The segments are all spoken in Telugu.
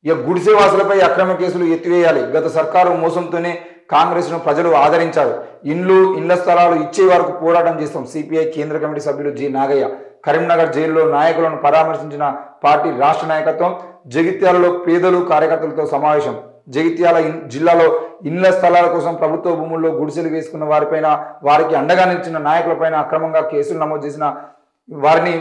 ఇక గుడిసెవాసులపై అక్రమ కేసులు ఎత్తివేయాలి. గత సర్కారు మోసంతోనే కాంగ్రెస్ను ప్రజలు ఆదరించారు. ఇళ్ల స్థలాలు ఇచ్చే వరకు పోరాటం చేస్తాం. సిపిఐ కేంద్ర కమిటీ సభ్యులు జి నాగయ్య. కరీంనగర్ జైల్లో నాయకులను పరామర్శించిన పార్టీ రాష్ట్ర నాయకత్వం. జగిత్యాలలో పేదలు కార్యకర్తలతో సమావేశం. జగిత్యాల జిల్లాలో ఇళ్ల స్థలాల కోసం ప్రభుత్వ భూముల్లో గుడిసెలు వేసుకున్న వారిపైన, వారికి అండగా నిలిచిన నాయకులపైన అక్రమంగా కేసులు నమోదు చేసిన వారిని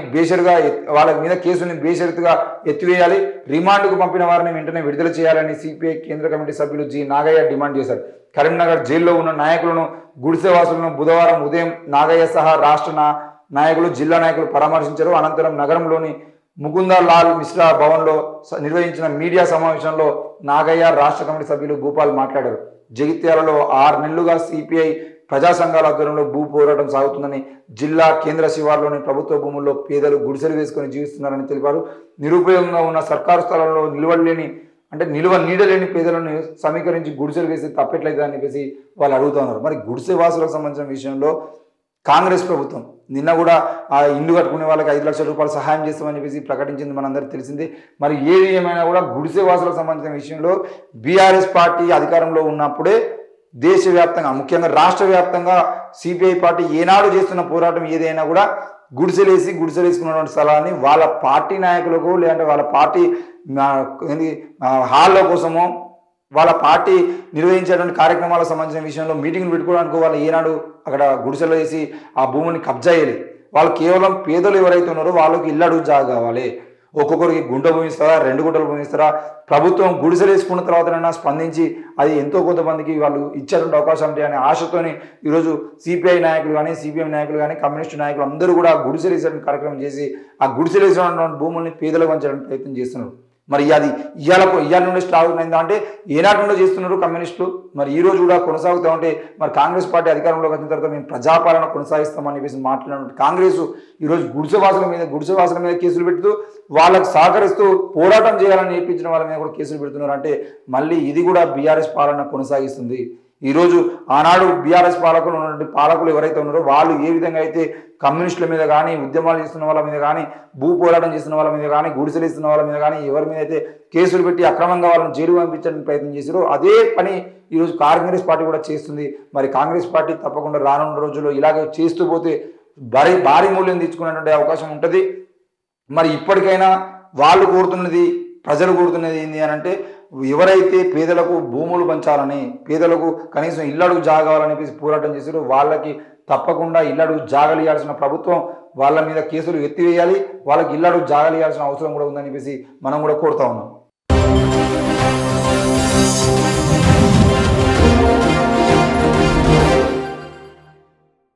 వాళ్ళ మీద కేసుని బేషరతుగా ఎత్తివేయాలి. రిమాండ్కు పంపిన వారిని వెంటనే విడుదల చేయాలని సిపిఐ కేంద్ర కమిటీ సభ్యులు జి నాగయ్య డిమాండ్ చేశారు. కరీంనగర్ జైల్లో ఉన్న నాయకులను, గుడిసెవాసులను బుధవారం ఉదయం నాగయ్య సహా రాష్ట్ర నాయకులు, జిల్లా నాయకులు పరామర్శించారు. అనంతరం నగరంలోని ముకుందలాల్ మిశ్రా భవన్లో నిర్వహించిన మీడియా సమావేశంలో నాగయ్య, రాష్ట్ర కమిటీ సభ్యులు భూపాల్ మాట్లాడారు. జగిత్యాలలో 6 నెలలుగా సిపిఐ ప్రజా సంఘాల ఆధ్వర్యంలో భూ పోరాటం సాగుతుందని, జిల్లా కేంద్ర శివార్లోని ప్రభుత్వ భూముల్లో పేదలు గుడిసెలు వేసుకుని జీవిస్తున్నారని తెలిపారు. నిరుపయోగంగా ఉన్న సర్కారు స్థలంలో నీడలేని పేదలను సమీకరించి గుడిసెలు వేసి తప్పెట్లయితే చెప్పేసి వాళ్ళు అడుగుతున్నారు. మరి గుడిసె వాసులకు సంబంధించిన విషయంలో కాంగ్రెస్ ప్రభుత్వం నిన్న కూడా ఆ ఇల్లు కట్టుకునే వాళ్ళకి 5 లక్షల రూపాయలు సహాయం చేస్తామని చెప్పేసి ప్రకటించింది, మనందరికీ తెలిసింది. మరి ఏది ఏమైనా కూడా గుడిసె వాసులకు సంబంధించిన విషయంలో బీఆర్ఎస్ పార్టీ అధికారంలో ఉన్నప్పుడే దేశవ్యాప్తంగా, ముఖ్యంగా రాష్ట్ర వ్యాప్తంగా సిపిఐ పార్టీ ఏనాడు చేస్తున్న పోరాటం ఏదైనా కూడా గుడిసెలేసుకున్నటువంటి స్థలాన్ని వాళ్ళ పార్టీ నాయకులకు, లేదంటే వాళ్ళ పార్టీ హాల్లో కోసమో, వాళ్ళ పార్టీ నిర్వహించేటువంటి కార్యక్రమాలకు సంబంధించిన విషయంలో మీటింగ్లు పెట్టుకోవడానికి వాళ్ళు ఏనాడు అక్కడ గుడిసెలో వేసి ఆ భూమిని కబ్జా చేయాలి. వాళ్ళు కేవలం పేదలు ఎవరైతే ఉన్నారో వాళ్ళకి ఇల్లు అడుగు జాగా కావాలి. ఒక్కొక్కరికి గుంట భూమి ఇస్తారా, 2 గుంటల భూమి ఇస్తారా? ప్రభుత్వం గుడిసెలు వేసుకున్న తర్వాతనైనా స్పందించి అది ఎంతో కొంతమందికి వాళ్ళు ఇచ్చేటువంటి అవకాశం ఉంటాయి అనే ఆశతోని ఈరోజు సిపిఐ నాయకులు కానీ, సిపిఎం నాయకులు కానీ, కమ్యూనిస్టు నాయకులు అందరూ కూడా గుడిసెలు వేసేటువంటి కార్యక్రమం చేసి ఆ గుడిసెలు వేసినటువంటి భూముల్ని పేదలకు పంచడానికి ప్రయత్నం చేస్తున్నారు. మరి అది ఇవాళ నుండి స్టార్ట్ అయిందా అంటే ఏనాటి నుండి చేస్తున్నారు కమ్యూనిస్టులు. మరి ఈ రోజు కూడా కొనసాగుతూ ఉంటే మరి కాంగ్రెస్ పార్టీ అధికారంలోకి వచ్చిన తర్వాత మేము ప్రజాపాలన కొనసాగిస్తామని చెప్పేసి మాట్లాడినటువంటి కాంగ్రెస్ ఈరోజు గుడిసెవాసుల మీద కేసులు పెడుతూ వాళ్ళకు సహకరిస్తూ పోరాటం చేయాలని నేర్పించిన వాళ్ళ మీద కూడా కేసులు పెడుతున్నారు. అంటే మళ్ళీ ఇది కూడా బీఆర్ఎస్ పాలన కొనసాగిస్తుంది. ఈరోజు ఆనాడు బీఆర్ఎస్ పాలకులు ఎవరైతే ఉన్నారో వాళ్ళు ఏ విధంగా అయితే కమ్యూనిస్టుల మీద కానీ, ఉద్యమాలు చేస్తున్న వాళ్ళ మీద కానీ, భూ పోరాటం చేస్తున్న వాళ్ళ మీద కానీ, గుడిసెలు ఇస్తున్న వాళ్ళ మీద కానీ, ఎవరి మీద అయితే కేసులు పెట్టి అక్రమంగా వాళ్ళని జైలు పంపించడానికి ప్రయత్నం చేశారో అదే పని ఈరోజు కాంగ్రెస్ పార్టీ కూడా చేస్తుంది. మరి కాంగ్రెస్ పార్టీ తప్పకుండా రానున్న రోజుల్లో ఇలాగే చేస్తూ పోతే భారీ మూల్యం తెచ్చుకునేటువంటి అవకాశం ఉంటుంది. మరి ఇప్పటికైనా వాళ్ళు కోరుతున్నది, ప్రజలు కోరుతున్నది ఏంటి అని అంటే ఎవరైతే పేదలకు భూములు పంచాలని, పేదలకు కనీసం ఇల్లడుగు జాగాలని పోరాటం చేశారో వాళ్ళకి తప్పకుండా ఇల్లడుగు జాగలియాల్సిన ప్రభుత్వం వాళ్ళ మీద కేసులు ఎత్తివేయాలి. వాళ్ళకి ఇల్లడుగు జాగలియాల్సిన అవసరం కూడా ఉందని చెప్పేసి మనం కూడా కోరుతా ఉన్నాం.